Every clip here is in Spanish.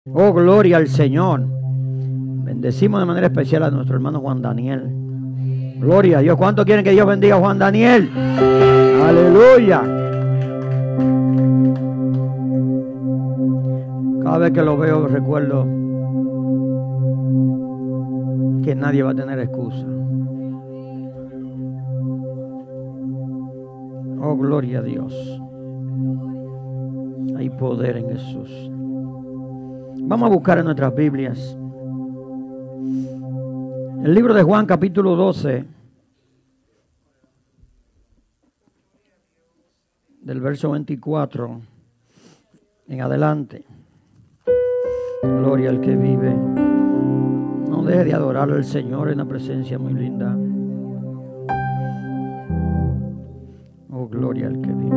Oh, gloria al Señor. Bendecimos de manera especial a nuestro hermano Juan Daniel. Gloria a Dios. ¿Cuántos quieren que Dios bendiga a Juan Daniel? Aleluya. Cada vez que lo veo recuerdo que nadie va a tener excusa. Oh, gloria a Dios. Hay poder en Jesús. Vamos a buscar en nuestras Biblias el libro de Juan, capítulo 12, del verso 24 en adelante. Gloria al que vive. No deje de adorar al Señor en una presencia muy linda. Oh, gloria al que vive.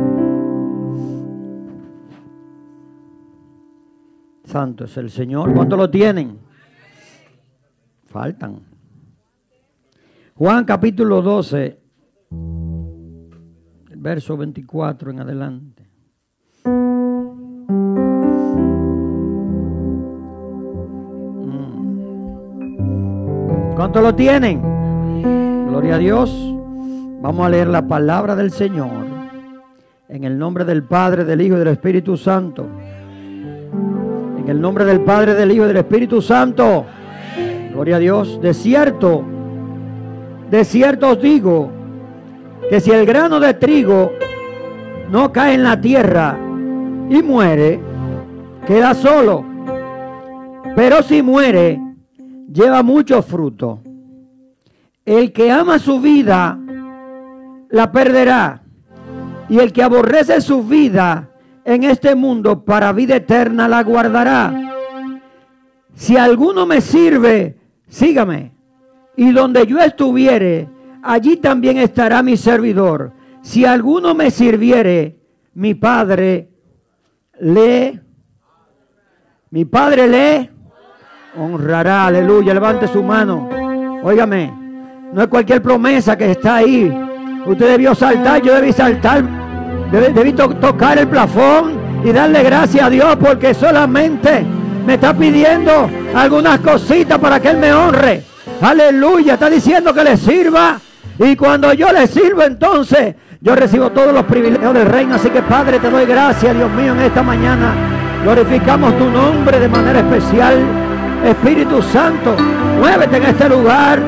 Santo es el Señor. ¿Cuántos lo tienen? Faltan. Juan capítulo 12, verso 24 en adelante. ¿Cuántos lo tienen? Gloria a Dios. Vamos a leer la palabra del Señor en el nombre del Padre, del Hijo y del Espíritu Santo. En el nombre del Padre, del Hijo y del Espíritu Santo. Gloria a Dios. De cierto os digo que si el grano de trigo no cae en la tierra y muere, queda solo. Pero si muere, lleva mucho fruto. El que ama su vida, la perderá. Y el que aborrece su vida en este mundo, para vida eterna la guardará. Si alguno me sirve, sígame. Y donde yo estuviere, allí también estará mi servidor. Si alguno me sirviere, mi Padre le honrará. Aleluya, levante su mano. Óigame, no es cualquier promesa que está ahí. Usted debió saltar, yo debí saltar. Debí tocar el plafón y darle gracias a Dios, porque solamente me está pidiendo algunas cositas para que Él me honre. Aleluya, está diciendo que le sirva, y cuando yo le sirvo, entonces yo recibo todos los privilegios del reino. Así que, Padre, te doy gracias, Dios mío, en esta mañana. Glorificamos tu nombre de manera especial. Espíritu Santo, muévete en este lugar.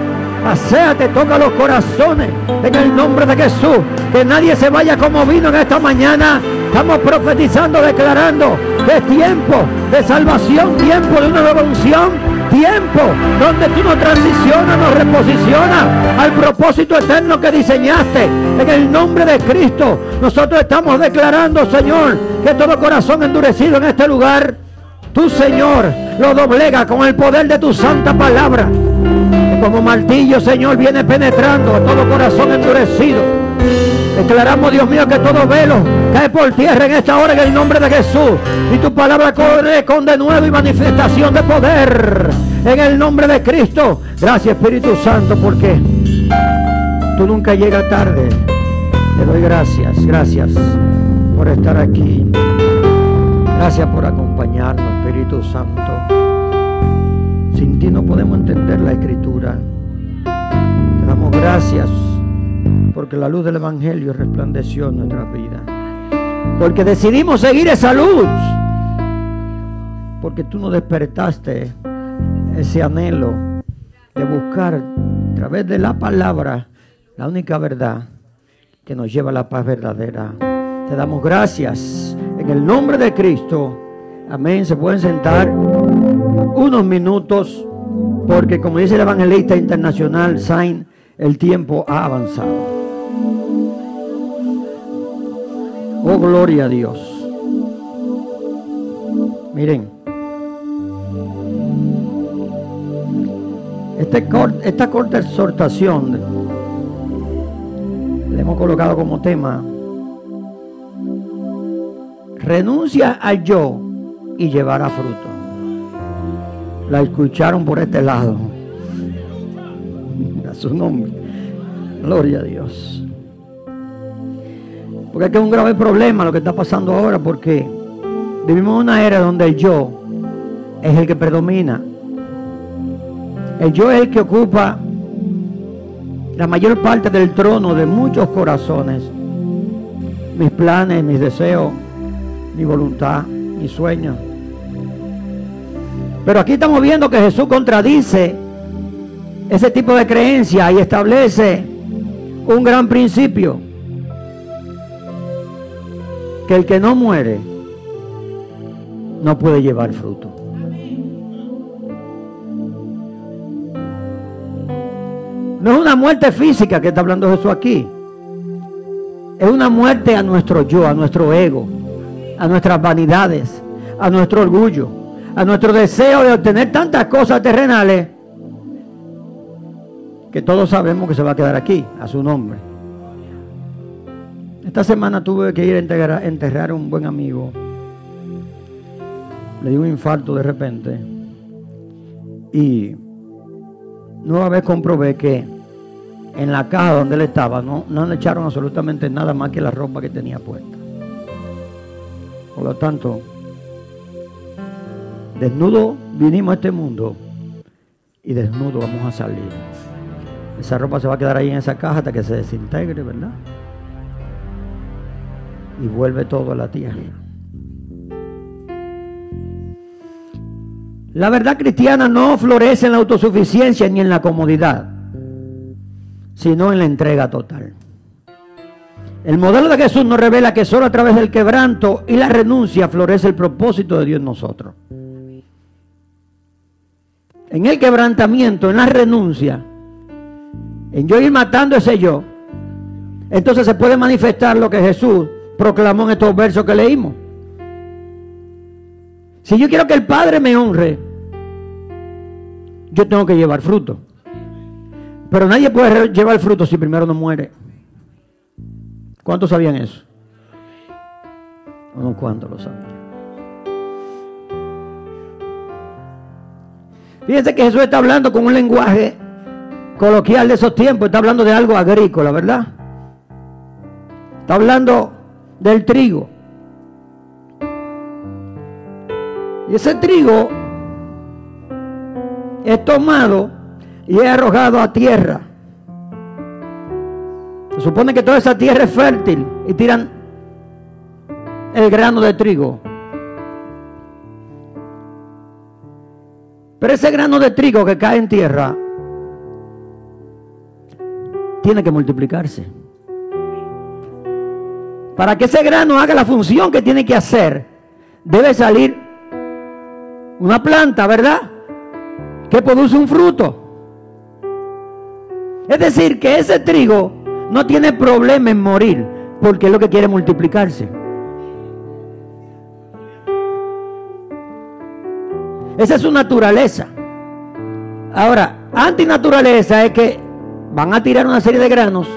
Paséate, toca los corazones en el nombre de Jesús. Que nadie se vaya como vino en esta mañana. Estamos profetizando, declarando que es tiempo de salvación, tiempo de una nueva unción, tiempo donde tú nos transicionas, nos reposicionas al propósito eterno que diseñaste. En el nombre de Cristo, nosotros estamos declarando, Señor, que todo corazón endurecido en este lugar, tú, Señor, lo doblega con el poder de tu santa palabra. Como martillo, Señor, viene penetrando a todo corazón endurecido. Declaramos, Dios mío, que todo velo cae por tierra en esta hora en el nombre de Jesús. Y tu palabra corre con denuedo y manifestación de poder en el nombre de Cristo. Gracias, Espíritu Santo, porque tú nunca llegas tarde. Te doy gracias, gracias por estar aquí. Gracias por acompañarnos, Espíritu Santo. Sin ti no podemos entender la Escritura. Te damos gracias porque la luz del Evangelio resplandeció en nuestras vidas. Porque decidimos seguir esa luz. Porque tú nos despertaste ese anhelo de buscar a través de la palabra la única verdad que nos lleva a la paz verdadera. Te damos gracias en el nombre de Cristo. Amén. Se pueden sentar unos minutos, porque como dice el evangelista internacional Sainz, el tiempo ha avanzado. Oh, gloria a Dios. Miren, esta corta exhortación le hemos colocado como tema: renuncia al yo y llevará fruto. La escucharon por este lado. A su nombre. Gloria a Dios. Porque es que es un grave problema lo que está pasando ahora, porque vivimos en una era donde el yo es el que predomina. El yo es el que ocupa la mayor parte del trono de muchos corazones. Mis planes, mis deseos, mi voluntad, mis sueños. Pero aquí estamos viendo que Jesús contradice ese tipo de creencia y establece un gran principio: que el que no muere no puede llevar fruto. No es una muerte física que está hablando Jesús aquí. Es una muerte a nuestro yo, a nuestro ego, a nuestras vanidades, a nuestro orgullo, a nuestro deseo de obtener tantas cosas terrenales que todos sabemos que se va a quedar aquí, a su nombre. Esta semana tuve que ir a enterrar a un buen amigo. Le dio un infarto de repente. Y nueva vez comprobé que en la caja donde él estaba no le echaron absolutamente nada más que la ropa que tenía puesta. Por lo tanto, desnudo vinimos a este mundo y desnudo vamos a salir. Esa ropa se va a quedar ahí en esa caja hasta que se desintegre, ¿verdad? Y vuelve todo a la tierra. La verdad cristiana no florece en la autosuficiencia ni en la comodidad, sino en la entrega total. El modelo de Jesús nos revela que solo a través del quebranto y la renuncia florece el propósito de Dios en nosotros. En el quebrantamiento, en la renuncia, en yo ir matando ese yo, entonces se puede manifestar lo que Jesús proclamó en estos versos que leímos. Si yo quiero que el Padre me honre, yo tengo que llevar fruto. Pero nadie puede llevar fruto si primero no muere. ¿Cuántos sabían eso? Unos cuantos lo sabían. Fíjense que Jesús está hablando con un lenguaje coloquial de esos tiempos. Está hablando de algo agrícola, ¿verdad? Está hablando del trigo. Y ese trigo es tomado y es arrojado a tierra. Se supone que toda esa tierra es fértil y tiran el grano de trigo. Pero ese grano de trigo que cae en tierra tiene que multiplicarse. Para que ese grano haga la función que tiene que hacer, debe salir una planta, ¿verdad?, que produce un fruto. Es decir, que ese trigo no tiene problema en morir, porque es lo que quiere multiplicarse. Esa es su naturaleza. Ahora, antinaturaleza es que van a tirar una serie de granos,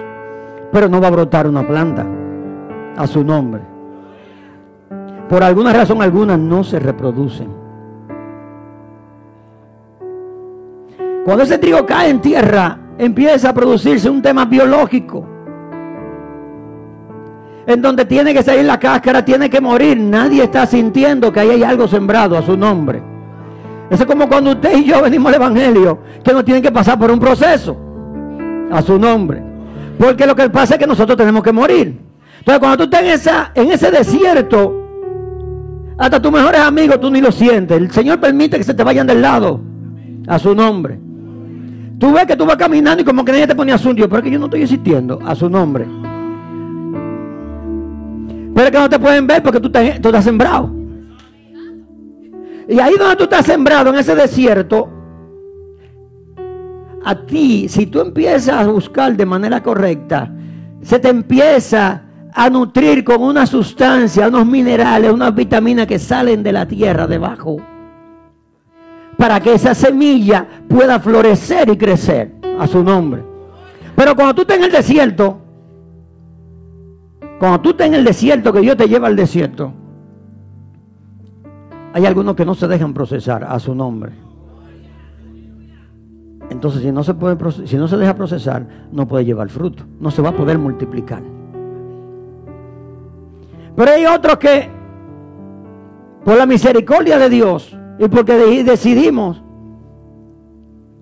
pero no va a brotar una planta a su nombre. Por alguna razón, algunas no se reproducen. Cuando ese trigo cae en tierra, empieza a producirse un tema biológico, en donde tiene que salir la cáscara, tiene que morir. Nadie está sintiendo que ahí hay algo sembrado a su nombre. Eso es como cuando usted y yo venimos al evangelio, que no tienen que pasar por un proceso a su nombre, porque lo que pasa es que nosotros tenemos que morir. Entonces, cuando tú estás en ese desierto, hasta tus mejores amigos tú ni lo sientes. El Señor permite que se te vayan del lado a su nombre. Tú ves que tú vas caminando y como que nadie te pone asunto, pero es que yo no estoy existiendo a su nombre. Pero es que no te pueden ver porque tú estás sembrado. Y ahí donde tú estás sembrado, en ese desierto, a ti, si tú empiezas a buscar de manera correcta, se te empieza a nutrir con una sustancia, unos minerales, unas vitaminas que salen de la tierra debajo, para que esa semilla pueda florecer y crecer a su nombre. Pero cuando tú estás en el desierto, que Dios te lleva al desierto, hay algunos que no se dejan procesar a su nombre. Entonces, si no se deja procesar, no puede llevar fruto, no se va a poder multiplicar. Pero hay otros que, por la misericordia de Dios, Y porque decidimos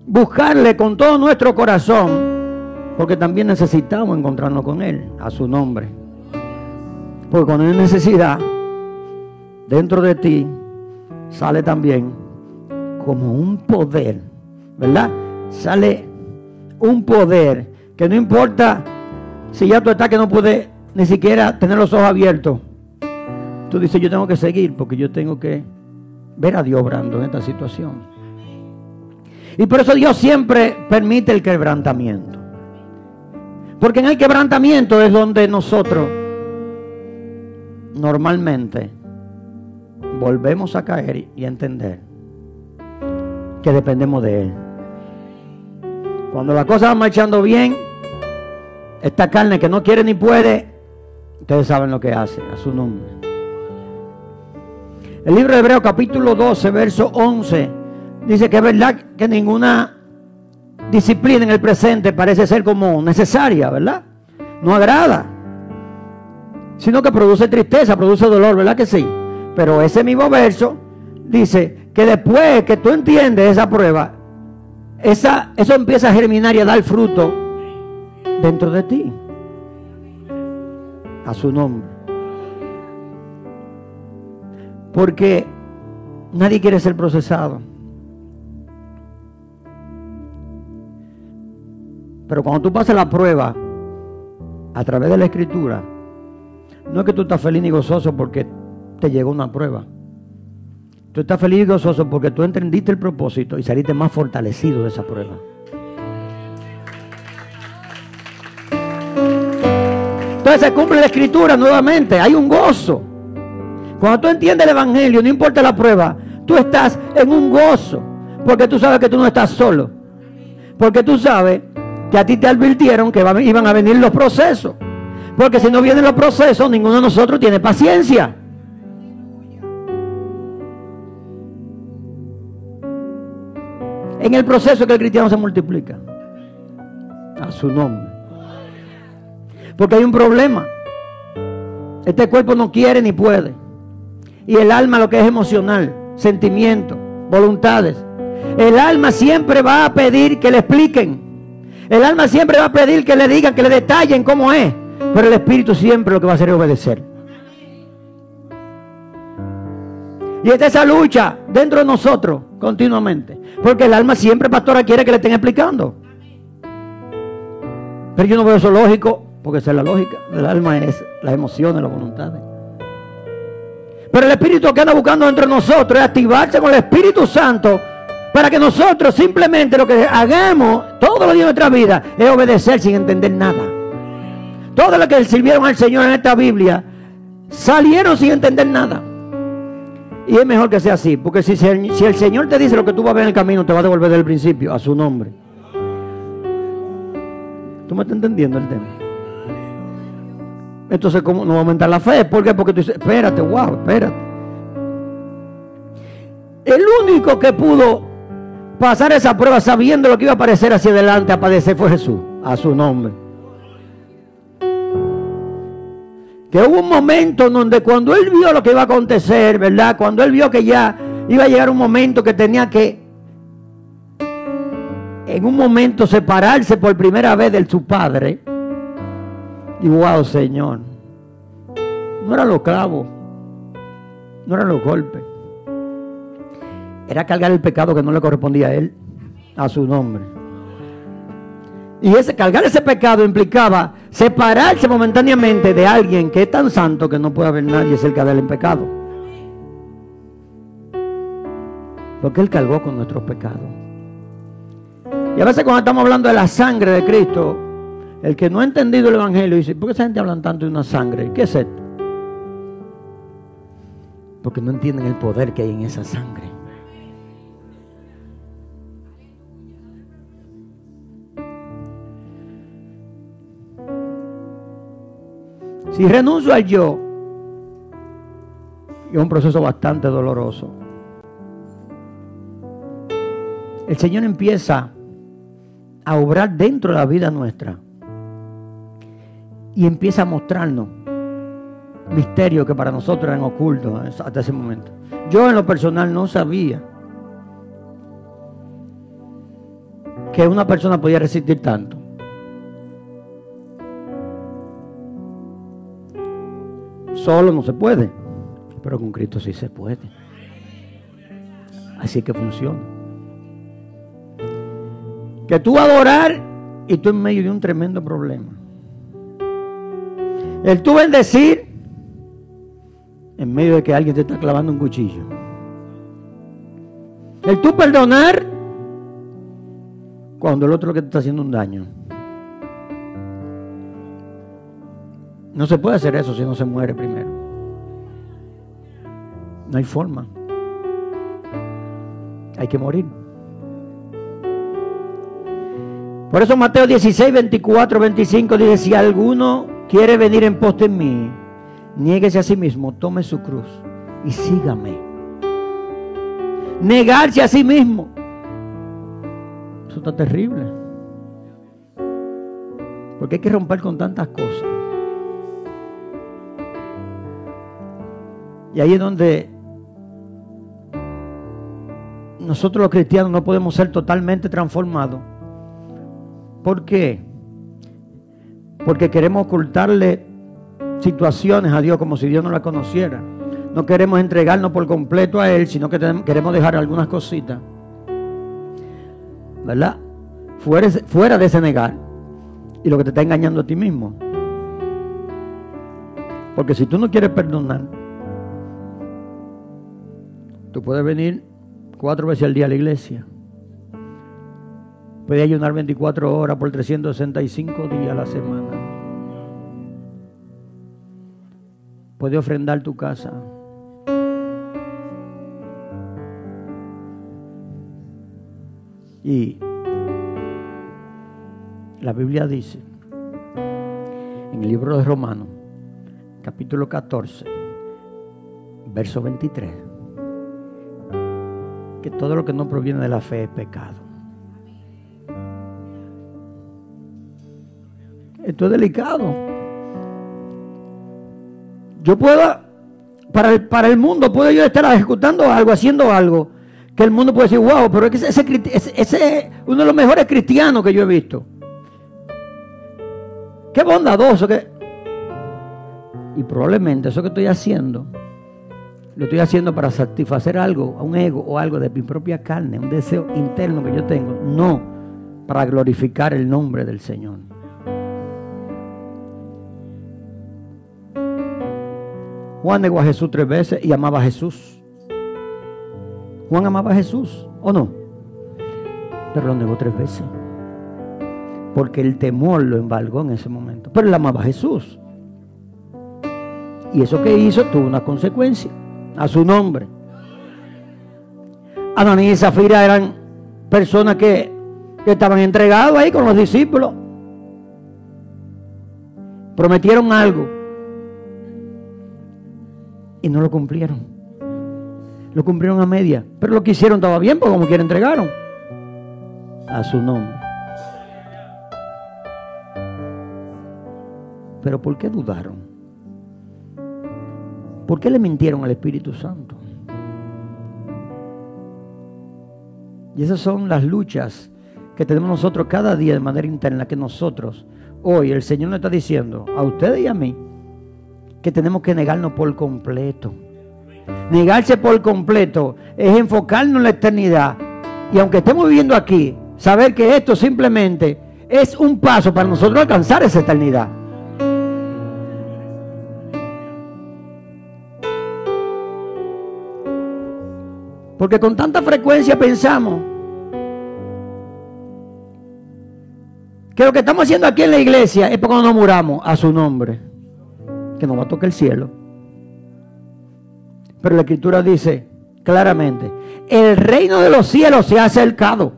buscarle con todo nuestro corazón, porque también necesitamos encontrarnos con Él, a su nombre. Porque cuando hay necesidad, dentro de ti sale también como un poder, ¿verdad? Sale un poder que no importa si ya tú estás que no puedes ni siquiera tener los ojos abiertos. Tú dices, yo tengo que seguir porque yo tengo que ver a Dios obrando en esta situación. Y por eso Dios siempre permite el quebrantamiento. Porque en el quebrantamiento es donde nosotros normalmente volvemos a caer y a entender que dependemos de Él. Cuando la cosa va marchando bien, esta carne que no quiere ni puede, ustedes saben lo que hace, a su nombre. El libro de Hebreos capítulo 12, verso 11, dice que es verdad que ninguna disciplina en el presente parece ser como necesaria, ¿verdad? No agrada, sino que produce tristeza, produce dolor, ¿verdad que sí? Pero ese mismo verso dice que después que tú entiendes esa prueba, eso empieza a germinar y a dar fruto dentro de ti. A su nombre. Porque nadie quiere ser procesado. Pero cuando tú pasas la prueba a través de la Escritura, no es que tú estás feliz ni gozoso porque te llegó una prueba. Tú estás feliz y gozoso porque tú entendiste el propósito y saliste más fortalecido de esa prueba. Entonces se cumple la Escritura nuevamente. Hay un gozo. Cuando tú entiendes el Evangelio, no importa la prueba, tú estás en un gozo. Porque tú sabes que tú no estás solo. Porque tú sabes que a ti te advirtieron que iban a venir los procesos. Porque si no vienen los procesos, ninguno de nosotros tiene paciencia. En el proceso que el cristiano se multiplica. A su nombre. Porque hay un problema. Este cuerpo no quiere ni puede. Y el alma lo que es emocional, sentimientos, voluntades. El alma siempre va a pedir que le expliquen. El alma siempre va a pedir que le digan, que le detallen cómo es. Pero el espíritu siempre lo que va a hacer es obedecer. Y esta es esa lucha dentro de nosotros continuamente. Porque el alma siempre, pastora, quiere que le estén explicando. Pero yo no veo eso lógico, porque esa es la lógica del alma, es las emociones, las voluntades. Pero el Espíritu que anda buscando dentro de nosotros es activarse con el Espíritu Santo para que nosotros simplemente lo que hagamos todos los días de nuestra vida es obedecer sin entender nada. Todos los que sirvieron al Señor en esta Biblia salieron sin entender nada. Y es mejor que sea así, porque si el Señor te dice lo que tú vas a ver en el camino, te va a devolver desde el principio a su nombre. ¿Tú me estás entendiendo el tema? Entonces, ¿cómo no va a aumentar la fe? ¿Por qué? Porque tú dices, espérate, wow, espérate. El único que pudo pasar esa prueba sabiendo lo que iba a aparecer hacia adelante a padecer fue Jesús, a su nombre. Que hubo un momento en donde cuando él vio lo que iba a acontecer, ¿verdad? Cuando él vio que ya iba a llegar un momento que tenía que en un momento separarse por primera vez de su padre. Y wow, Señor, no eran los clavos, no eran los golpes, era cargar el pecado que no le correspondía a él, a su nombre. Y cargar ese pecado implicaba separarse momentáneamente de alguien que es tan santo que no puede haber nadie cerca de él en pecado. Porque él cargó con nuestros pecados. Y a veces cuando estamos hablando de la sangre de Cristo, el que no ha entendido el Evangelio dice, ¿por qué esa gente habla tanto de una sangre? ¿Qué es esto? Porque no entienden el poder que hay en esa sangre. Si renuncio al yo, es un proceso bastante doloroso. El Señor empieza a obrar dentro de la vida nuestra y empieza a mostrarnos misterios que para nosotros eran ocultos hasta ese momento. Yo en lo personal no sabía que una persona podía resistir tanto. Solo no se puede, pero con Cristo sí se puede. Así que funciona. Que tú adorar y tú en medio de un tremendo problema. El tú bendecir en medio de que alguien te está clavando un cuchillo. El tú perdonar cuando el otro que te está haciendo un daño. No se puede hacer eso si no se muere primero. No hay forma. Hay que morir. Por eso Mateo 16, 24, 25 dice: si alguno quiere venir en pos de mí, niéguese a sí mismo, tome su cruz y sígame. Negarse a sí mismo. Eso está terrible. Porque hay que romper con tantas cosas. Y ahí es donde nosotros los cristianos no podemos ser totalmente transformados. ¿Por qué? Porque queremos ocultarle situaciones a Dios como si Dios no la conociera. No queremos entregarnos por completo a Él, sino que queremos dejar algunas cositas, ¿verdad? Fuera de ese negar. Y lo que te está engañando a ti mismo. Porque si tú no quieres perdonar, tú puedes venir 4 veces al día a la iglesia. Puedes ayunar 24 horas por 365 días a la semana. Puedes ofrendar tu casa. Y la Biblia dice en el libro de Romanos, capítulo 14, verso 23, que todo lo que no proviene de la fe es pecado. Esto es delicado. Yo puedo, para el mundo, puedo yo estar ejecutando algo, haciendo algo, que el mundo puede decir: wow, pero es que ese es uno de los mejores cristianos que yo he visto. Qué bondadoso que... Y probablemente eso que estoy haciendo, lo estoy haciendo para satisfacer algo, a un ego o algo de mi propia carne, un deseo interno que yo tengo, no para glorificar el nombre del Señor. Juan negó a Jesús 3 veces y amaba a Jesús. Juan amaba a Jesús, ¿o no? Pero lo negó 3 veces. Porque el temor lo embargó en ese momento. Pero él amaba a Jesús. Y eso que hizo tuvo una consecuencia a su nombre. Ananías y Zafira eran personas que estaban entregados ahí con los discípulos. Prometieron algo y no lo cumplieron. Lo cumplieron a media, pero lo que hicieron estaba bien, porque como quiera entregaron a su nombre. Pero ¿por qué dudaron? ¿Por qué le mintieron al Espíritu Santo? Y esas son las luchas que tenemos nosotros cada día de manera interna, que nosotros, hoy el Señor nos está diciendo a ustedes y a mí, que tenemos que negarnos por completo. Negarse por completo es enfocarnos en la eternidad. Y aunque estemos viviendo aquí, saber que esto simplemente es un paso para nosotros alcanzar esa eternidad. Porque con tanta frecuencia pensamos que lo que estamos haciendo aquí en la iglesia es para cuando nos muramos a su nombre, que nos va a tocar el cielo. Pero la Escritura dice claramente: el reino de los cielos se ha acercado.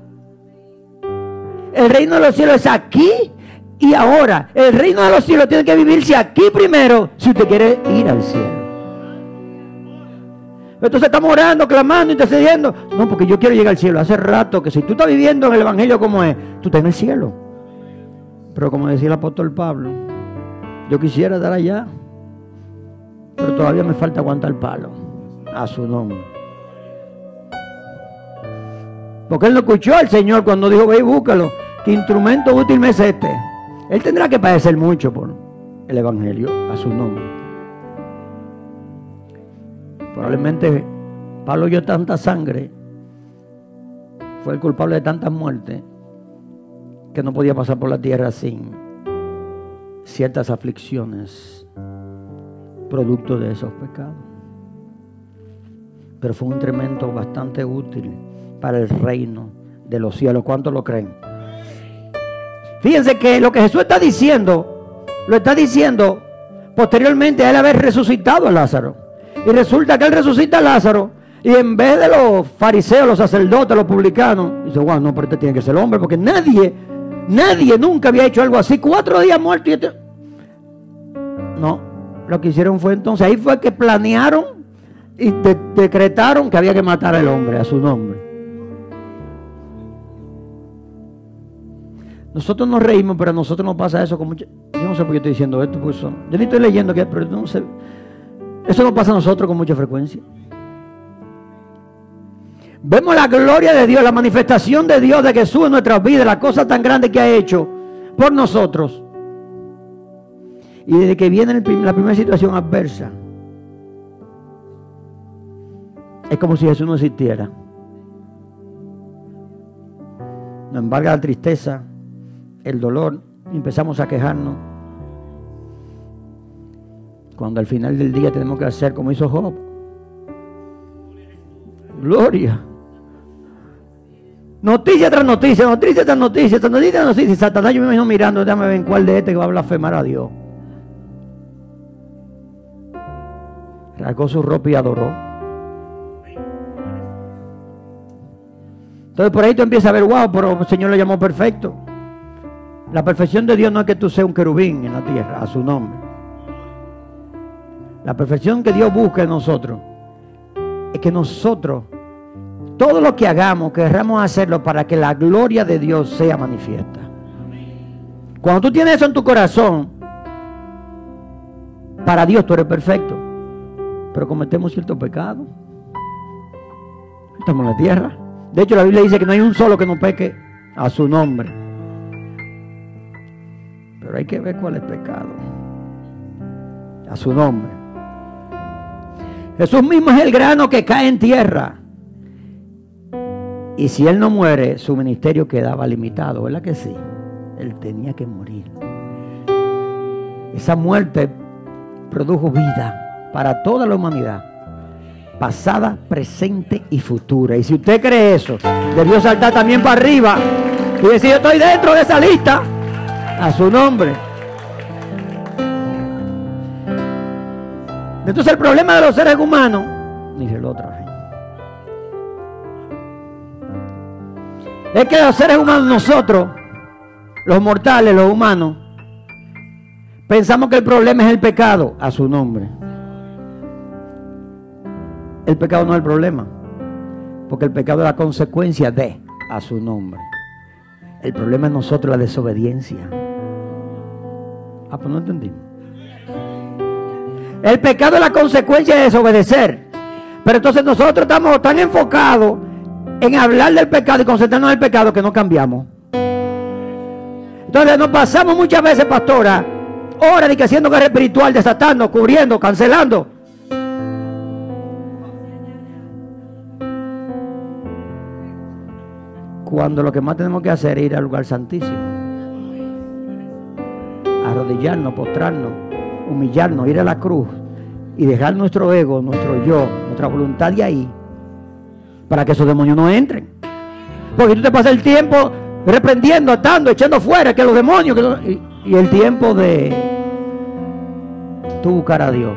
El reino de los cielos es aquí y ahora. El reino de los cielos tiene que vivirse aquí primero si usted quiere ir al cielo. Entonces estamos orando, clamando, intercediendo. No, porque yo quiero llegar al cielo. Hace rato que si tú estás viviendo en el evangelio como es, tú estás en el cielo. Pero como decía el apóstol Pablo, yo quisiera estar allá. pero todavía me falta aguantar el palo. A su nombre. Porque él no escuchó al Señor cuando dijo, ve y búscalo. ¿Qué instrumento útil me es este? Él tendrá que padecer mucho por el Evangelio. A su nombre. Probablemente Pablo oyó tanta sangre, fue el culpable de tantas muertes, que no podía pasar por la tierra sin ciertas aflicciones producto de esos pecados. Pero fue un instrumento bastante útil para el reino de los cielos. ¿Cuántos lo creen? Fíjense que lo que Jesús está diciendo, lo está diciendo posteriormente a él haber resucitado a Lázaro. Y resulta que él resucita a Lázaro, y en vez de los fariseos, los sacerdotes, los publicanos, dice, wow, no, pero este tiene que ser el hombre, porque nadie nunca había hecho algo así. 4 días muerto y este... No, lo que hicieron fue entonces, ahí fue que planearon y decretaron que había que matar al hombre, a su nombre. Nosotros nos reímos, pero a nosotros nos pasa eso con mucho... Yo no sé por qué estoy diciendo esto, porque yo ni estoy leyendo aquí, pero no sé. Eso nos pasa a nosotros con mucha frecuencia. Vemos la gloria de Dios, la manifestación de Dios, de Jesús en nuestras vidas, la cosa tan grande que ha hecho por nosotros. Y desde que viene la primera situación adversa, es como si Jesús no existiera. Nos embarga la tristeza, el dolor, y empezamos a quejarnos. Cuando al final del día tenemos que hacer como hizo Job. Gloria. Noticia tras noticia, noticia tras noticia, noticia tras noticia. Y Satanás, yo me imagino mirando, déjame ver cuál de este que va a blasfemar a Dios. Rasgó su ropa y adoró. Entonces por ahí tú empiezas a ver, wow, pero el Señor lo llamó perfecto. La perfección de Dios no es que tú seas un querubín en la tierra, a su nombre. La perfección que Dios busca en nosotros es que nosotros, todo lo que hagamos, querramos hacerlo para que la gloria de Dios sea manifiesta. Cuando tú tienes eso en tu corazón, para Dios tú eres perfecto, pero cometemos cierto pecado. Estamos en la tierra. De hecho, la Biblia dice que no hay un solo que no peque a su nombre. Pero hay que ver cuál es el pecado. A su nombre. Jesús mismo es el grano que cae en tierra. Y si Él no muere, su ministerio quedaba limitado. ¿Verdad que sí? Él tenía que morir. Esa muerte produjo vida para toda la humanidad. Pasada, presente y futura. Y si usted cree eso, debió saltar también para arriba y decir, yo estoy dentro de esa lista. A su nombre. Entonces el problema de los seres humanos, ni se lo traje, es que los seres humanos, nosotros, los mortales, los humanos, pensamos que el problema es el pecado. A su nombre. El pecado no es el problema, porque el pecado es la consecuencia de, a su nombre. El problema es nosotros, la desobediencia. Ah, pues no entendimos. El pecado es la consecuencia de desobedecer. Pero entonces nosotros estamos tan enfocados en hablar del pecado y concentrarnos en el pecado que no cambiamos. Entonces nos pasamos muchas veces, pastora, horas de que haciendo guerra espiritual, desatando, cubriendo, cancelando. Cuando lo que más tenemos que hacer es ir al lugar santísimo. Arrodillarnos, postrarnos, humillarnos, ir a la cruz y dejar nuestro ego, nuestro yo, nuestra voluntad de ahí, para que esos demonios no entren. Porque tú te pasas el tiempo reprendiendo, atando, echando fuera que los demonios, y el tiempo de tú buscar a Dios,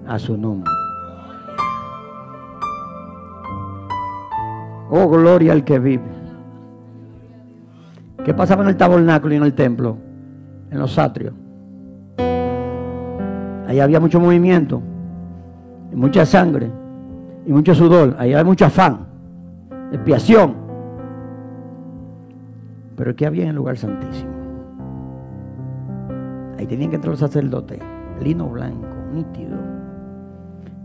a su nombre. Oh, gloria al que vive. ¿Qué pasaba en el tabernáculo y en el templo? En los atrios. Ahí había mucho movimiento, y mucha sangre, y mucho sudor. Ahí había mucho afán, expiación. Pero ¿qué había en el lugar santísimo? Ahí tenían que entrar los sacerdotes, lino blanco, nítido.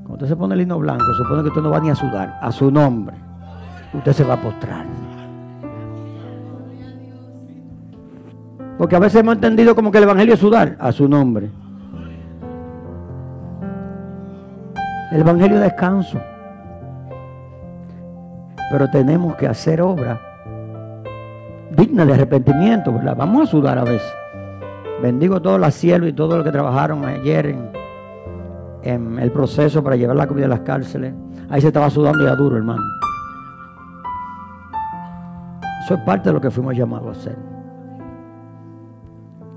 Cuando usted se pone lino blanco, supone que usted no va ni a sudar. A su nombre, usted se va a postrar. Porque a veces hemos entendido como que el evangelio es sudar. A su nombre. El evangelio es descanso. Pero tenemos que hacer obra digna de arrepentimiento, ¿verdad? Vamos a sudar a veces. Bendigo a todos los siervos y todos los que trabajaron ayer en el proceso para llevar la comida a las cárceles. Ahí se estaba sudando ya duro, hermano. Eso es parte de lo que fuimos llamados a hacer.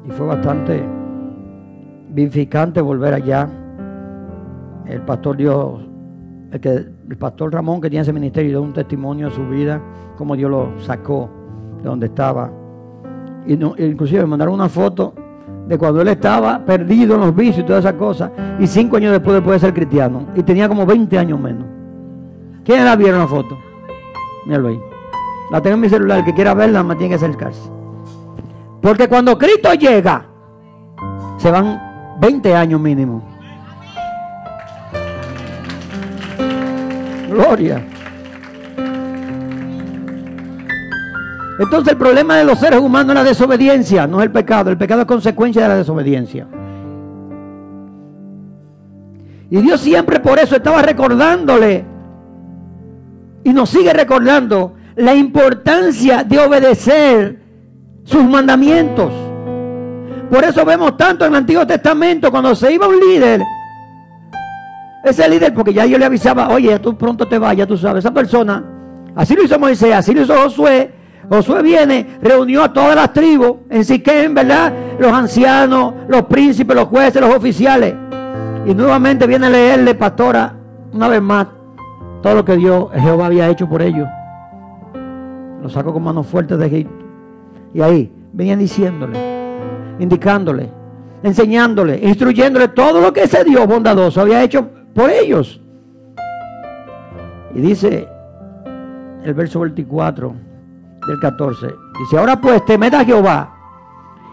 Y fue bastante vivificante volver allá. El pastor el pastor Ramón, que tiene ese ministerio, dio un testimonio de su vida, cómo Dios lo sacó de donde estaba. Inclusive me mandaron una foto de cuando él estaba perdido en los vicios y todas esas cosas, y 5 años después de ser cristiano, y tenía como 20 años menos. ¿Quiénes la vieron la foto? Míralo ahí. La tengo en mi celular, el que quiera verla más tiene que acercarse. Porque cuando Cristo llega, se van 20 años mínimo. Gloria. Entonces el problema de los seres humanos es la desobediencia, no es el pecado. El pecado es consecuencia de la desobediencia. Y Dios siempre por eso estaba recordándole, y nos sigue recordando, la importancia de obedecer sus mandamientos. Por eso vemos tanto en el Antiguo Testamento, cuando se iba un líder, ese líder, porque ya yo le avisaba, oye, ya tú pronto te vas, ya tú sabes, esa persona, así lo hizo Moisés, así lo hizo Josué. Josué viene, reunió a todas las tribus en Siquem, ¿verdad? Los ancianos, los príncipes, los jueces, los oficiales. Y nuevamente viene a leerle, pastora, una vez más, todo lo que Jehová había hecho por ellos. Los sacó con manos fuertes de Egipto. Y ahí venían diciéndole, indicándole, enseñándole, instruyéndole todo lo que ese Dios bondadoso había hecho por ellos. Y dice el verso 24 del 14, dice: ahora pues temed a Jehová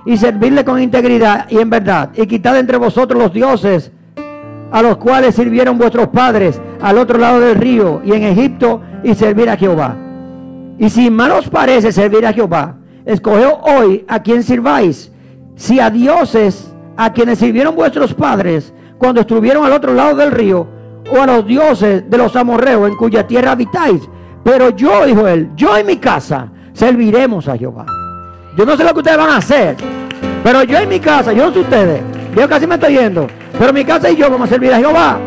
y servirle con integridad y en verdad, y quitad entre vosotros los dioses a los cuales sirvieron vuestros padres al otro lado del río y en Egipto, y servir a Jehová. Y si mal os parece servir a Jehová, escoged hoy a quien sirváis, si a dioses a quienes sirvieron vuestros padres cuando estuvieron al otro lado del río, o a los dioses de los amorreos en cuya tierra habitáis. Pero yo, dijo él, yo y mi casa serviremos a Jehová. Yo no sé lo que ustedes van a hacer, pero yo en mi casa, yo no sé ustedes, yo casi me estoy yendo, pero mi casa y yo vamos a servir a Jehová.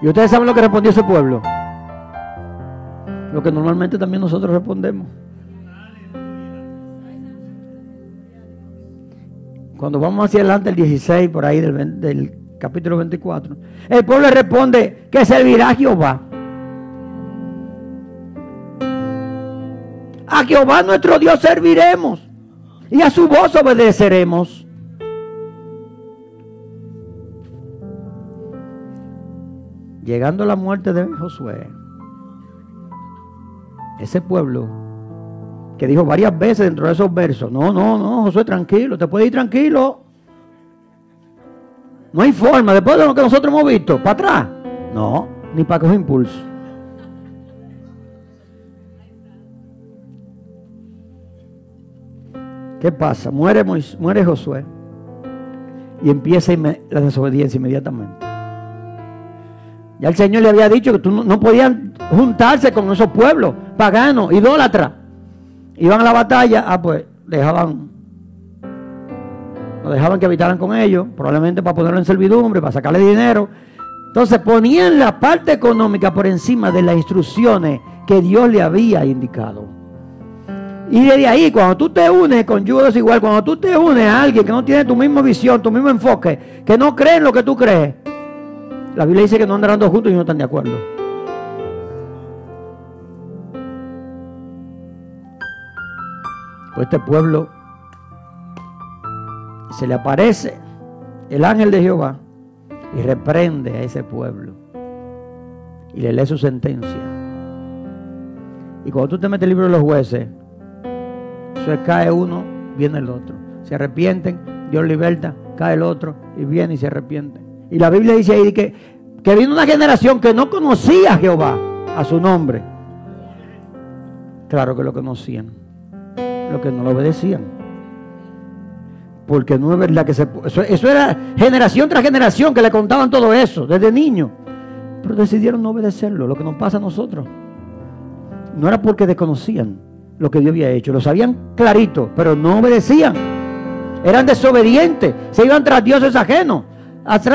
Y ustedes saben lo que respondió ese pueblo, lo que normalmente también nosotros respondemos. Cuando vamos hacia adelante, el 16 por ahí del capítulo 24, el pueblo responde que servirá a Jehová. A Jehová nuestro Dios serviremos y a su voz obedeceremos. Llegando la muerte de Josué, ese pueblo que dijo varias veces dentro de esos versos: no, Josué, tranquilo, te puedes ir tranquilo. No hay forma, después de lo que nosotros hemos visto, para atrás. No, ni para coger impulso. ¿Qué pasa? Muere Josué y empieza la desobediencia inmediatamente. Ya el Señor le había dicho que no podían juntarse con esos pueblos paganos, idólatras. Iban a la batalla, pues lo dejaban que habitaran con ellos, probablemente para ponerlo en servidumbre, para sacarle dinero. Entonces ponían la parte económica por encima de las instrucciones que Dios le había indicado. Y desde ahí, cuando tú te unes con yugo desigual, cuando tú te unes a alguien que no tiene tu misma visión, tu mismo enfoque, que no cree en lo que tú crees, la Biblia dice que no andarán dos juntos y no están de acuerdo. Pues este pueblo, se le aparece el ángel de Jehová y reprende a ese pueblo y le lee su sentencia. Y cuando tú te metes el libro de los jueces, eso es, cae uno, viene el otro. Se arrepienten, Dios liberta, cae el otro y viene y se arrepiente. Y la Biblia dice ahí que vino una generación que no conocía a Jehová, a su nombre. Claro que lo conocían, lo que no lo obedecían. Porque no es verdad que eso era generación tras generación que le contaban todo eso desde niño. Pero decidieron no obedecerlo. Lo que nos pasa a nosotros no era porque desconocían lo que Dios había hecho, lo sabían clarito, pero no obedecían. Eran desobedientes, se iban tras dioses ajenos,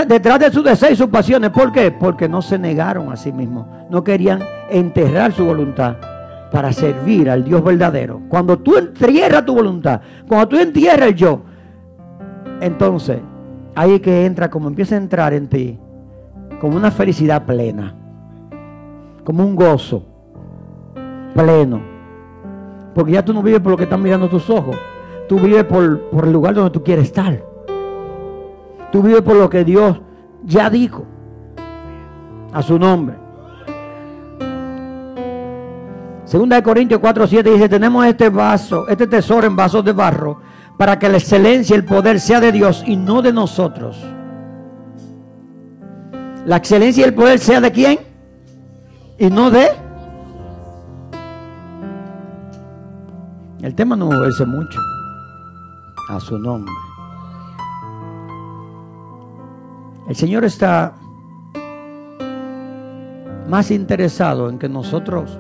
detrás de sus deseos y sus pasiones. ¿Por qué? Porque no se negaron a sí mismos, no querían enterrar su voluntad para servir al Dios verdadero. Cuando tú entierras tu voluntad, cuando tú entierras el yo, entonces ahí es que entra, como empieza a entrar en ti, como una felicidad plena, como un gozo pleno, porque ya tú no vives por lo que están mirando tus ojos, tú vives por el lugar donde tú quieres estar, tú vives por lo que Dios ya dijo, a su nombre. Segunda de Corintios 4:7 dice: tenemos este tesoro en vasos de barro, para que la excelencia y el poder sea de Dios y no de nosotros. La excelencia y el poder sea de quién y no de. El tema no moverse mucho, a su nombre. El Señor está más interesado en que nosotros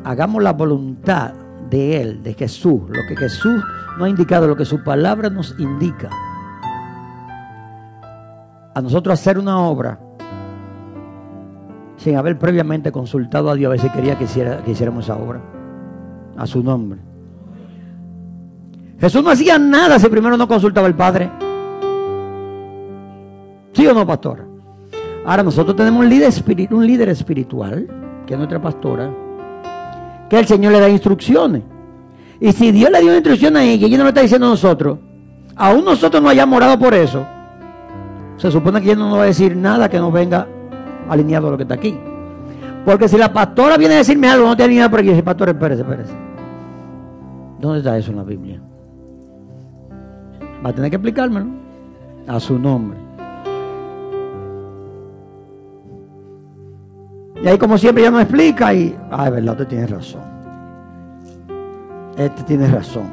hagamos la voluntad de Él, de Jesús, lo que Jesús nos ha indicado, lo que su palabra nos indica. A nosotros hacer una obra sin haber previamente consultado a Dios a ver si quería que hiciéramos esa obra, a su nombre. Jesús no hacía nada si primero no consultaba al Padre. ¿Sí o no, pastora? Ahora nosotros tenemos un líder espiritual, que es nuestra pastora, que el Señor le da instrucciones. Y si Dios le dio una instrucción a ella y ella no lo está diciendo a nosotros, aún nosotros no hayamos orado por eso, se supone que ella no nos va a decir nada que no venga alineado a lo que está aquí. Porque si la pastora viene a decirme algo, no te alinea por aquí, dice: pastor, espérese. ¿Dónde está eso en la Biblia? Va a tener que explicármelo a su nombre. Y ahí, como siempre, ella nos explica y, es verdad, usted tiene razón. Este tiene razón.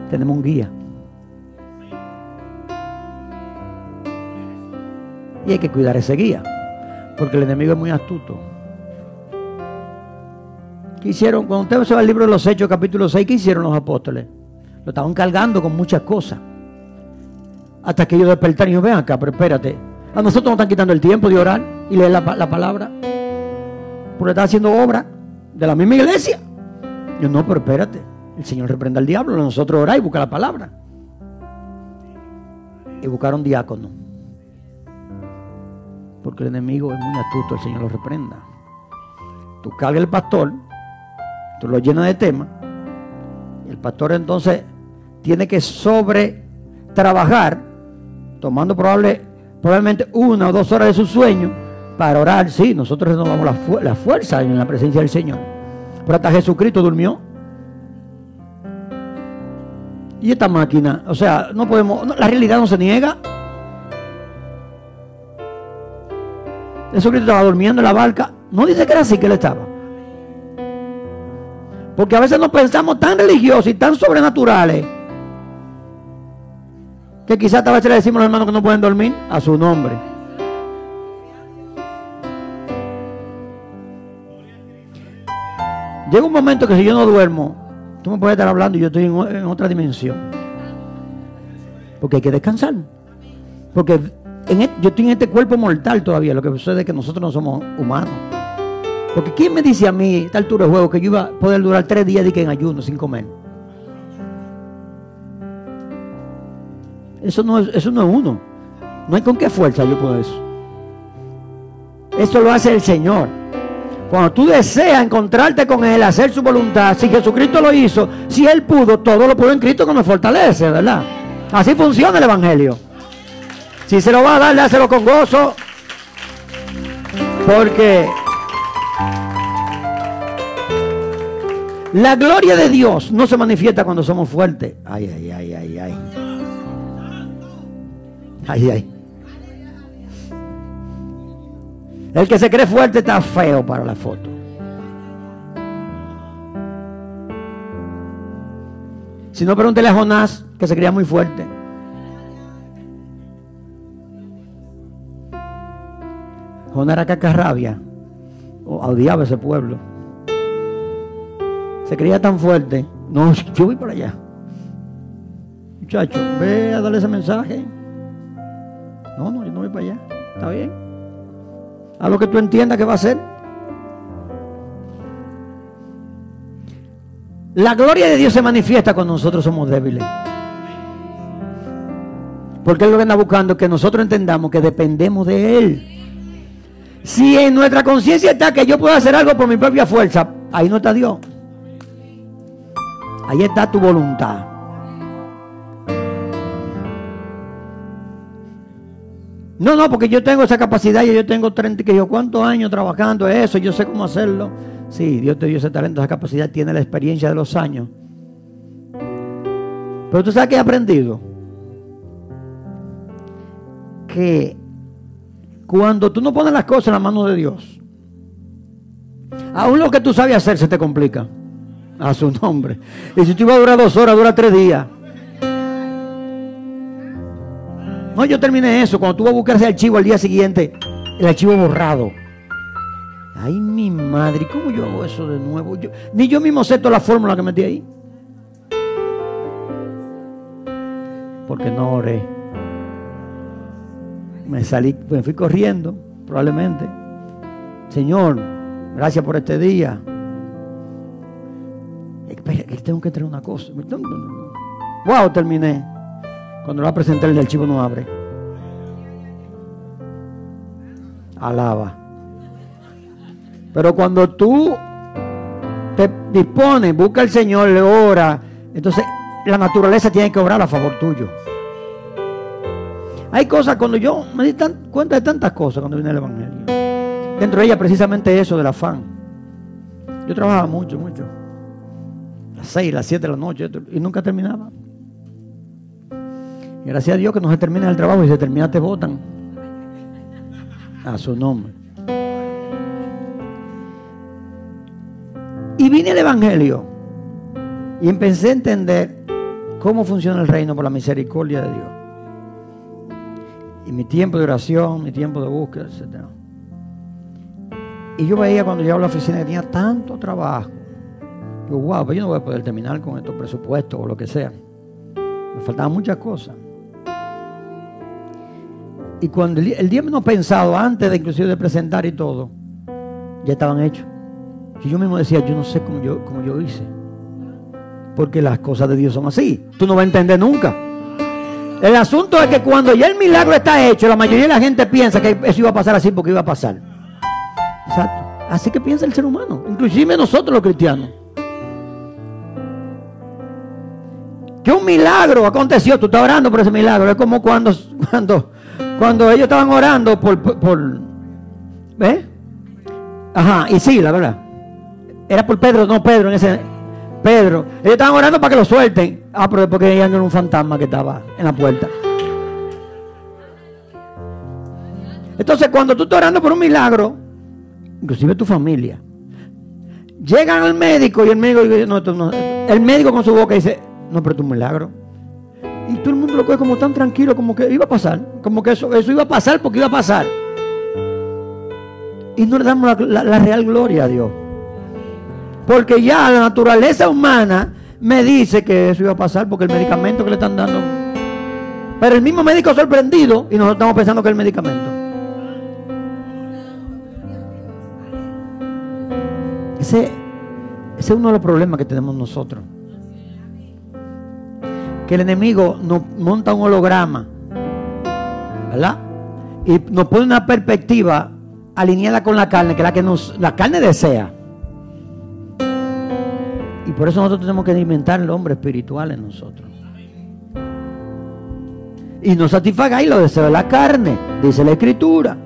Tenemos un guía. Y hay que cuidar ese guía, porque el enemigo es muy astuto. ¿Qué hicieron? Cuando usted se va al libro de los Hechos, capítulo 6, ¿qué hicieron los apóstoles? Lo estaban cargando con muchas cosas, hasta que ellos despertaron y dijeron: ven acá, pero espérate, a nosotros nos están quitando el tiempo de orar y leer la palabra, porque están haciendo obra de la misma iglesia. Yo: no, pero espérate, el Señor reprenda al diablo, nosotros orar y buscar la palabra. Y buscaron diáconos, porque el enemigo es muy astuto, el Señor lo reprenda. Tú cargas el pastor, tú lo llenas de temas, y el pastor entonces tiene que trabajar, tomando probablemente 1 o 2 horas de su sueño para orar. Sí, nosotros renovamos la fuerza en la presencia del Señor, pero hasta Jesucristo durmió. Y esta máquina, o sea, no podemos, la realidad no se niega. Jesucristo estaba durmiendo en la barca. No dice que era así que él estaba. Porque a veces nos pensamos tan religiosos y tan sobrenaturales que quizás a veces le decimos a los hermanos que no pueden dormir a su nombre. Llega un momento que si yo no duermo, tú me puedes estar hablando y yo estoy en otra dimensión. Porque hay que descansar. Porque yo estoy en este cuerpo mortal todavía. Lo que sucede es que nosotros no somos humanos. Porque ¿quién me dice a mí, a esta altura de juego, que yo iba a poder durar 3 días en ayuno sin comer? Eso no es uno. No hay con qué fuerza yo puedo eso. Eso lo hace el Señor. Cuando tú deseas encontrarte con Él, hacer su voluntad, si Jesucristo lo hizo, si Él pudo, todo lo pudo en Cristo que nos fortalece, ¿verdad? Así funciona el Evangelio. Si se lo va a dar, dáselo con gozo. Porque La gloria de Dios no se manifiesta cuando somos fuertes. Ay, ay, ay, ay, ay. Ay, ay. El que se cree fuerte está feo para la foto. Si no, pregúntele a Jonás, que se creía muy fuerte. Jonás era cacarrabia. Odiaba ese pueblo. Se creía tan fuerte. No, yo voy para allá. Muchacho, ve a darle ese mensaje. No, yo no voy para allá. Está bien. A lo que tú entiendas que va a hacer. La gloria de Dios se manifiesta cuando nosotros somos débiles. Porque Él lo que anda buscando es que nosotros entendamos que dependemos de Él. Si en nuestra conciencia está que yo puedo hacer algo por mi propia fuerza, ahí no está Dios. Ahí está tu voluntad. No, porque yo tengo esa capacidad y yo tengo 30, que yo cuántos años trabajando eso, yo sé cómo hacerlo. Sí, Dios te dio ese talento, esa capacidad, tiene la experiencia de los años. Pero tú sabes que he aprendido que cuando tú no pones las cosas en la mano de Dios, aún lo que tú sabes hacer se te complica. A su nombre. Y si tú ibas a durar 2 horas, dura 3 días. No, yo terminé eso. Cuando tú vas a buscar ese archivo al día siguiente, el archivo borrado. Ay, mi madre, ¿cómo yo hago eso de nuevo? Ni yo mismo sé toda la fórmula que metí ahí. Porque no oré. Me fui corriendo, probablemente. Señor, gracias por este día. Espera, que tengo que entregar una cosa. Wow, terminé. Cuando lo va a presentar, el archivo no abre. Alaba. Pero cuando tú te dispones, busca al Señor, le ora, entonces la naturaleza tiene que obrar a favor tuyo. Hay cosas, cuando yo me di cuenta de tantas cosas cuando vine al Evangelio. Dentro de ella precisamente eso del afán. Yo trabajaba mucho. Las 6, las 7 de la noche y nunca terminaba. Y gracias a Dios que no se termina el trabajo y se termina te botan. A su nombre. Y vine al Evangelio y empecé a entender cómo funciona el reino por la misericordia de Dios. Y mi tiempo de oración, mi tiempo de búsqueda, etc. Y yo veía cuando llegaba a la oficina que tenía tanto trabajo. Digo, wow, pero yo no voy a poder terminar con estos presupuestos o lo que sea. Me faltaban muchas cosas. Y cuando el día menos pensado, antes de inclusive de presentar y todo, ya estaban hechos. Y yo mismo decía, yo no sé cómo yo hice. Porque las cosas de Dios son así. Tú no vas a entender nunca. El asunto es que cuando ya el milagro está hecho, la mayoría de la gente piensa que eso iba a pasar así porque iba a pasar. Exacto. Así que piensa el ser humano, inclusive nosotros los cristianos. Que un milagro aconteció, tú estás orando por ese milagro. Es como cuando ellos estaban orando por ¿ves? Ajá, y sí, la verdad. Era por Pedro, no Pedro, Pedro. Ellos estaban orando para que lo suelten. Ah, pero es porque ya no era un fantasma que estaba en la puerta. Entonces, cuando tú estás orando por un milagro, inclusive tu familia, llegan al médico y el médico dice, no, el médico con su boca dice, no, pero es un milagro. Y todo el mundo lo coge como tan tranquilo, como que iba a pasar, como que eso iba a pasar porque iba a pasar. Y no le damos la real gloria a Dios. Porque ya la naturaleza humana me dice que eso iba a pasar porque el medicamento que le están dando. Pero el mismo médico sorprendido y nosotros estamos pensando que es el medicamento. Ese es uno de los problemas que tenemos nosotros. Que el enemigo nos monta un holograma, ¿verdad? Y nos pone una perspectiva alineada con la carne, que es la carne desea. Y por eso nosotros tenemos que alimentar el hombre espiritual en nosotros. Y no satisfagáis los deseos de la carne, dice la Escritura.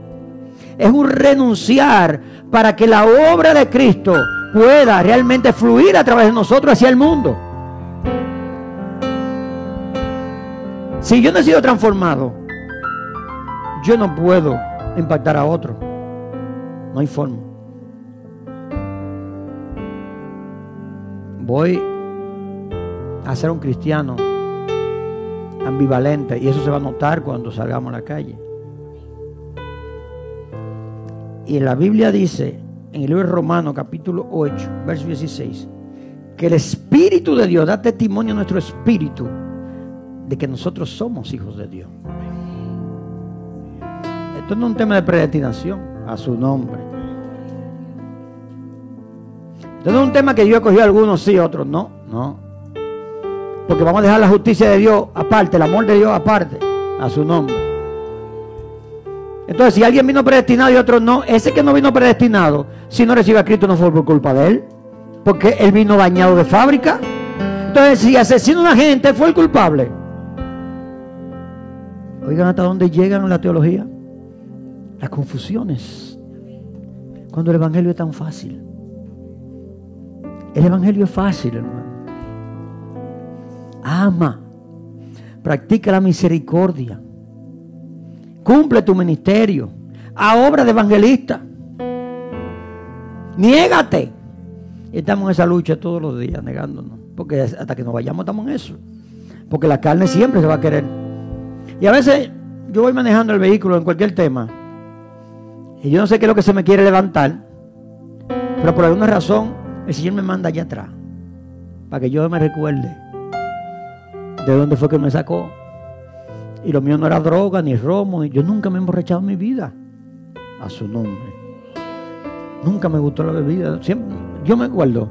Es un renunciar para que la obra de Cristo pueda realmente fluir a través de nosotros hacia el mundo. Si yo no he sido transformado, yo no puedo impactar a otro. No hay forma. Voy a ser un cristiano ambivalente y eso se va a notar cuando salgamos a la calle. Y en la Biblia dice, en el libro de Romanos capítulo 8, verso 16, que el Espíritu de Dios da testimonio a nuestro espíritu de que nosotros somos hijos de Dios. Esto no es un tema de predestinación, a su nombre. Esto no es un tema que Dios escogió a algunos sí, otros no, no. Porque vamos a dejar la justicia de Dios aparte, el amor de Dios aparte, a su nombre. Entonces, si alguien vino predestinado y otro no, ese que no vino predestinado, si no recibe a Cristo, no fue por culpa de él, porque él vino dañado de fábrica. Entonces, si asesina a una gente, fue el culpable. Oigan hasta dónde llegan la teología, las confusiones, cuando el evangelio es tan fácil. El evangelio es fácil, hermano. Ama, practica la misericordia, cumple tu ministerio, a obra de evangelista. Niégate. Estamos en esa lucha todos los días, negándonos, porque hasta que nos vayamos estamos en eso, porque la carne siempre se va a querer. Y a veces yo voy manejando el vehículo en cualquier tema y yo no sé qué es lo que se me quiere levantar, pero por alguna razón el Señor me manda allá atrás para que yo me recuerde de dónde fue que me sacó. Y lo mío no era droga ni romo. Yo nunca me he emborrachado en mi vida, a su nombre. Nunca me gustó la bebida. Siempre, yo me acuerdo,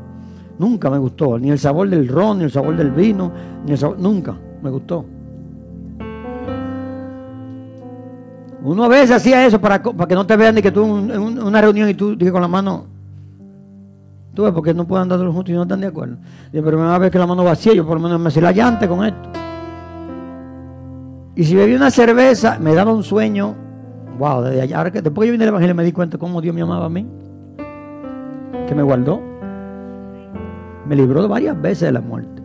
nunca me gustó ni el sabor del ron, ni el sabor del vino, ni el sabor, nunca me gustó. Uno a veces hacía eso para que no te vean ni que tú en una reunión y tú dije con la mano, tú ves, porque no pueden andar todos juntos y no están de acuerdo. Dije, pero me va a ver que la mano vacía, yo por lo menos me hacía la llante con esto. Y si bebí una cerveza, me daba un sueño. Wow, desde allá, ahora que después que yo vine al evangelio me di cuenta cómo Dios me amaba a mí, que me guardó, me libró varias veces de la muerte.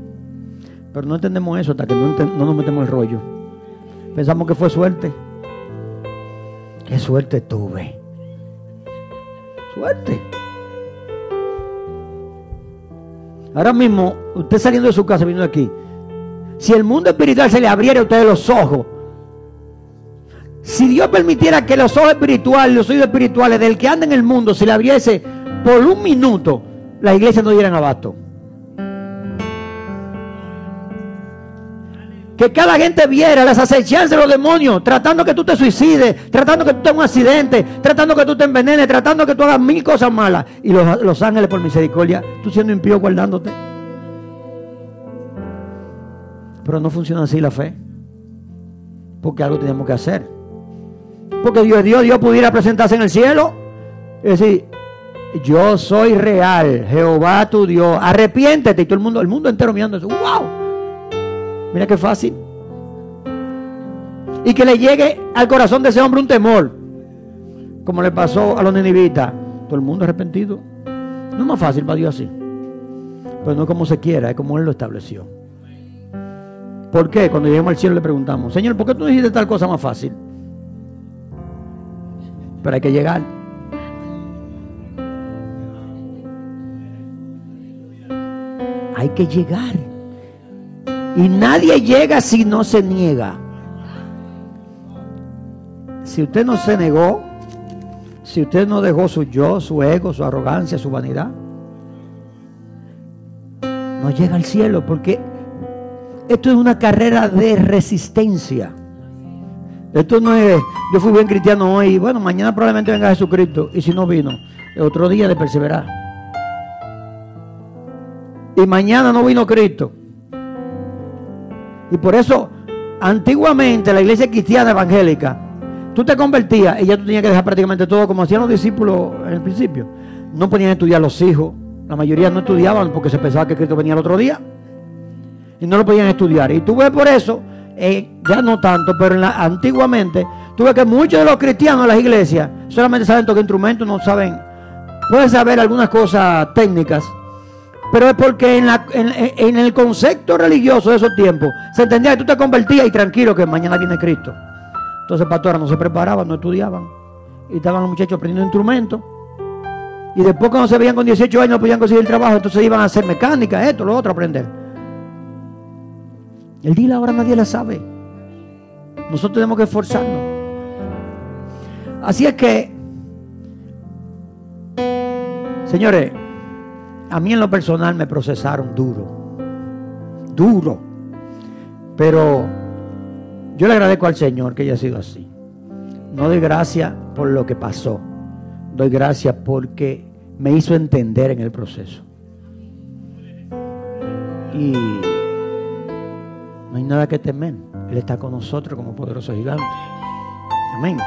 Pero no entendemos eso hasta que no nos metemos el rollo. Pensamos que fue suerte. Qué suerte tuve. Suerte. Ahora mismo, usted saliendo de su casa, viniendo aquí, si el mundo espiritual se le abriera a ustedes los ojos, si Dios permitiera que los ojos espirituales, los oídos espirituales del que anda en el mundo se le abriese por un minuto, las iglesias no dieran abasto. Que cada gente viera las acechanzas de los demonios, tratando que tú te suicides, tratando que tú tengas un accidente, tratando que tú te envenenes, tratando que tú hagas 1000 cosas malas. Y los ángeles por misericordia, tú siendo impío guardándote. Pero no funciona así la fe, porque algo tenemos que hacer. Porque Dios pudiera presentarse en el cielo y decir, yo soy real, Jehová tu Dios, arrepiéntete. Y todo el mundo entero mirando eso. ¡Wow! Mira qué fácil. Y que le llegue al corazón de ese hombre un temor, como le pasó a los ninivitas. Todo el mundo arrepentido. No es más fácil para Dios así, pero no es como se quiera, es como Él lo estableció. ¿Por qué? Cuando lleguemos al cielo le preguntamos, Señor, ¿por qué tú no hiciste tal cosa más fácil? Pero hay que llegar. Hay que llegar. Y nadie llega si no se niega. Si usted no se negó, si usted no dejó su yo, su ego, su arrogancia, su vanidad, no llega al cielo, porque esto es una carrera de resistencia. Esto no es, yo fui buen cristiano hoy, bueno, mañana probablemente venga Jesucristo, y si no vino, es otro día de perseverar. Y mañana no vino Cristo. Y por eso, antiguamente, la iglesia cristiana evangélica, tú te convertías y ya tú tenías que dejar prácticamente todo, como hacían los discípulos en el principio. No podían estudiar los hijos. La mayoría no estudiaban porque se pensaba que Cristo venía el otro día. Y no lo podían estudiar. Y tú ves por eso, ya no tanto, pero antiguamente, tú ves que muchos de los cristianos de las iglesias solamente saben tocar instrumentos, no saben puedes saber algunas cosas técnicas, pero es porque en el concepto religioso de esos tiempos se entendía que tú te convertías y tranquilo que mañana viene Cristo. Entonces, pastores no se preparaban, no estudiaban, y estaban los muchachos aprendiendo instrumentos, y después cuando se veían con 18 años no podían conseguir trabajo, entonces iban a hacer mecánica, esto, lo otro, aprender. El día y la hora nadie la sabe. Nosotros tenemos que esforzarnos. Así es que, señores, a mí en lo personal me procesaron duro, pero yo le agradezco al Señor que haya sido así. No doy gracias por lo que pasó, doy gracias porque me hizo entender en el proceso. Y no hay nada que temer. Él está con nosotros como poderoso gigante. Amén.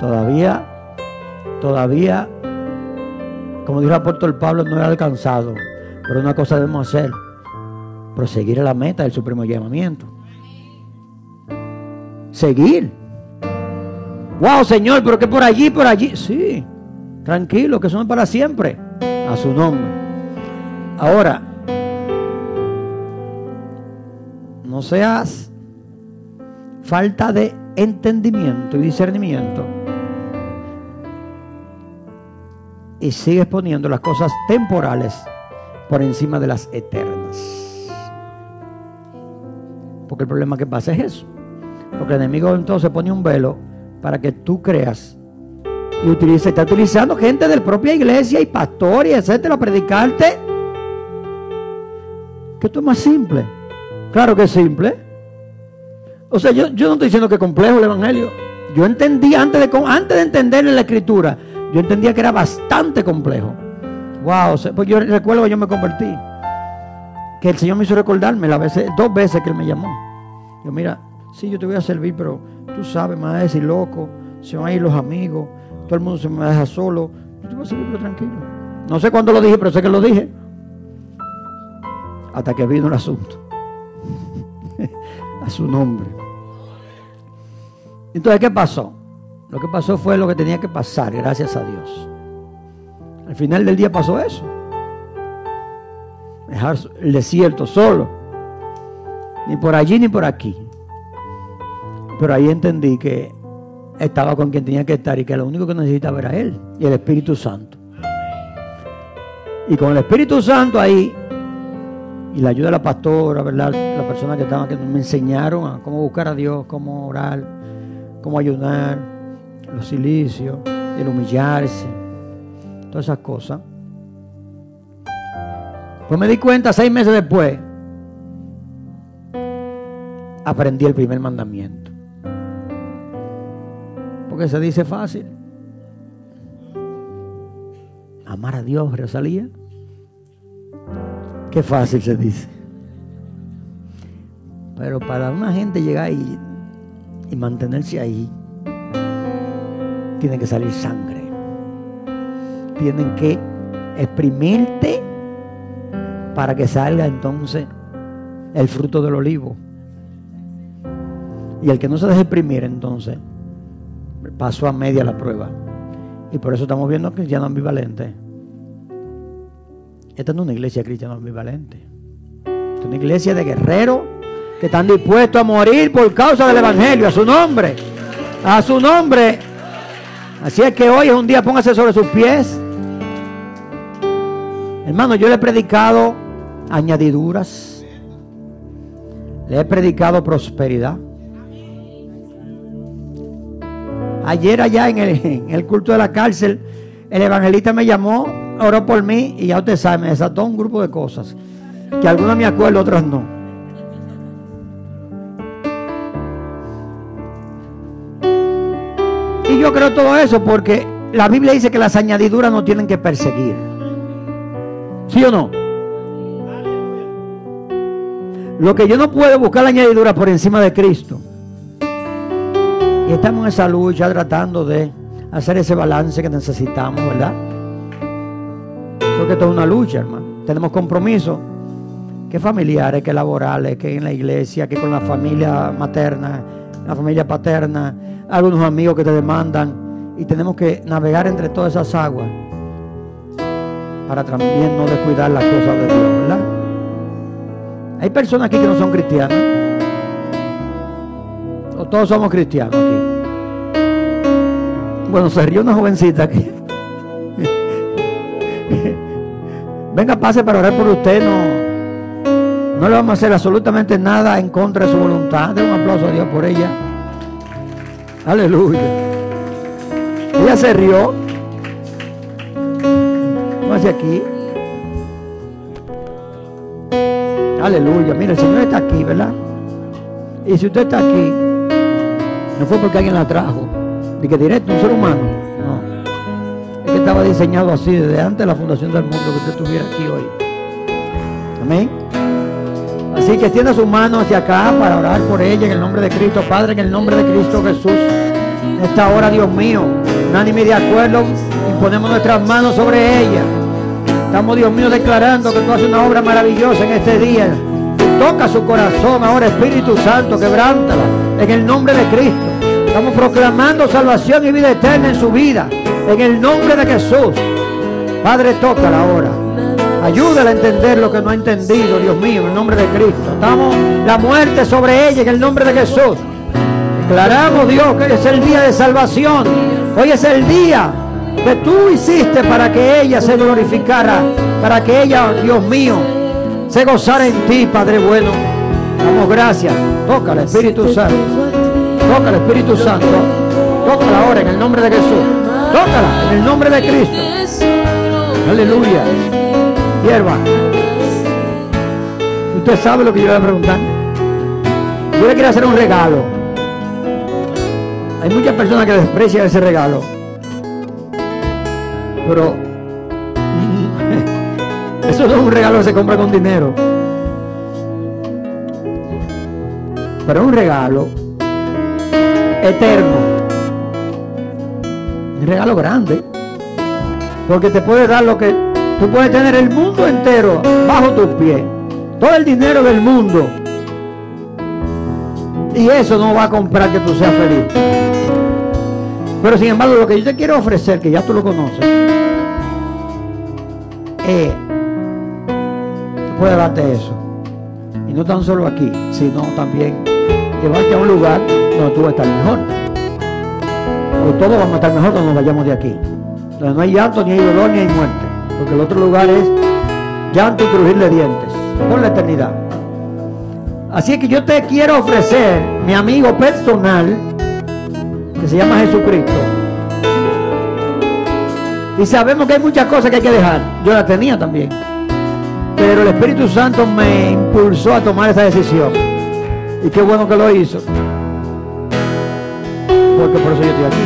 Todavía, como dijo el apóstol Pablo, no he alcanzado, pero una cosa debemos hacer: proseguir a la meta del supremo llamamiento. Seguir. Wow, Señor, pero que por allí. Sí, tranquilo, que eso no es para siempre. A su nombre. Ahora, no seas falta de entendimiento y discernimiento y sigues poniendo las cosas temporales por encima de las eternas. Porque el problema que pasa es eso. Porque el enemigo entonces pone un velo para que tú creas y está utilizando gente de la propia iglesia y pastores, etcétera, predicarte que esto es más simple. Claro que es simple. O sea, yo no estoy diciendo que es complejo el evangelio. Yo entendí antes de entender la escritura, yo entendía que era bastante complejo. Wow, pues yo recuerdo que yo me convertí, que el Señor me hizo recordarme dos veces que Él me llamó. Yo, mira, sí, yo te voy a servir, pero tú sabes, me vas a decir loco, se van a ir los amigos, todo el mundo se me deja solo. Yo te voy a servir, pero tranquilo. No sé cuándo lo dije, pero sé que lo dije. Hasta que vino el asunto. A su nombre. Entonces, ¿qué pasó? Lo que pasó fue lo que tenía que pasar, gracias a Dios. Al final del día pasó eso. Dejar el desierto solo. Ni por allí ni por aquí. Pero ahí entendí que estaba con quien tenía que estar y que lo único que necesitaba era Él y el Espíritu Santo. Y con el Espíritu Santo ahí, y la ayuda de la pastora, ¿verdad? Las personas que estaban, que me enseñaron a cómo buscar a Dios, cómo orar, cómo ayunar, los cilicios, el humillarse, todas esas cosas. Pues me di cuenta 6 meses después, aprendí el primer mandamiento. Porque se dice fácil. Amar a Dios, Rosalía. Qué fácil se dice. Pero para una gente llegar y mantenerse ahí, tiene que salir sangre. Tienen que exprimirte para que salga entonces el fruto del olivo. Y el que no se deje exprimir, entonces pasó a media la prueba. Y por eso estamos viendo cristianos ambivalentes. Esta no es una iglesia cristiana ambivalente. Esta es una iglesia de guerreros que están dispuestos a morir por causa del evangelio. A su nombre. A su nombre. Así es que hoy es un día, póngase sobre sus pies. Hermano, yo le he predicado añadiduras. Le he predicado prosperidad. Ayer allá en el culto de la cárcel, el evangelista me llamó, oró por mí y ya usted sabe, me desató un grupo de cosas que algunas me acuerdo, otras no. Y yo creo todo eso porque la Biblia dice que las añadiduras no tienen que perseguir. ¿Sí o no? Lo que yo no puedo buscar la añadidura por encima de Cristo. Y estamos en esa lucha tratando de hacer ese balance que necesitamos, ¿verdad? Porque esto es una lucha, hermano. Tenemos compromisos, que familiares, que laborales, que en la iglesia, que con la familia materna, la familia paterna, algunos amigos que te demandan. Y tenemos que navegar entre todas esas aguas para también no descuidar las cosas de Dios, ¿verdad? Hay personas aquí que no son cristianas. ¿O todos somos cristianos aquí? Bueno, se rió una jovencita aquí. Venga, pase para orar por usted. No le vamos a hacer absolutamente nada en contra de su voluntad. Den un aplauso a Dios por ella. Aleluya. Ella se rió. Vamos hacia aquí. Aleluya. Mira, el Señor está aquí, ¿verdad? Y si usted está aquí, no fue porque alguien la trajo, ni que directo, un ser humano. No. Es que estaba diseñado así desde antes de la fundación del mundo, que usted estuviera aquí hoy. Amén. Así que extienda su mano hacia acá para orar por ella en el nombre de Cristo. Padre, en el nombre de Cristo Jesús, en esta hora, Dios mío, unánime de acuerdo, imponemos nuestras manos sobre ella. Estamos, Dios mío, declarando que tú haces una obra maravillosa en este día. Toca su corazón ahora, Espíritu Santo, quebrántala en el nombre de Cristo. Estamos proclamando salvación y vida eterna en su vida, en el nombre de Jesús. Padre, tócala ahora. Ayúdala a entender lo que no ha entendido, Dios mío, en el nombre de Cristo. Estamos la muerte sobre ella en el nombre de Jesús. Declaramos, Dios, que hoy es el día de salvación. Hoy es el día que tú hiciste para que ella se glorificara, para que ella, Dios mío, se gozara en ti, Padre bueno. Damos gracias. Tócala, Espíritu Santo. Tócala, Espíritu Santo. Tócala ahora en el nombre de Jesús. Tócala en el nombre de Cristo. Aleluya. Hierba. Usted sabe lo que yo le voy a preguntar. Yo le quiero hacer un regalo. Hay muchas personas que desprecian ese regalo. Pero eso no es un regalo que se compra con dinero. Pero es un regalo eterno. Un regalo grande. Porque te puede dar lo que tú puedes tener, el mundo entero bajo tus pies. Todo el dinero del mundo. Y eso no va a comprar que tú seas feliz. Pero sin embargo, lo que yo te quiero ofrecer, que ya tú lo conoces, puede darte eso. Y no tan solo aquí, sino también llevarte a un lugar donde tú vas a estar mejor. Porque todos vamos a estar mejor cuando nos vayamos de aquí. Donde no hay llanto, ni hay dolor, ni hay muerte. Porque el otro lugar es llanto y crujir de dientes por la eternidad. Así que yo te quiero ofrecer mi amigo personal, que se llama Jesucristo. Y sabemos que hay muchas cosas que hay que dejar. Yo las tenía también. Pero el Espíritu Santo me impulsó a tomar esa decisión. Y qué bueno que lo hizo. Porque por eso yo estoy aquí.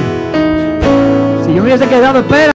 Si yo me hubiese quedado, espera.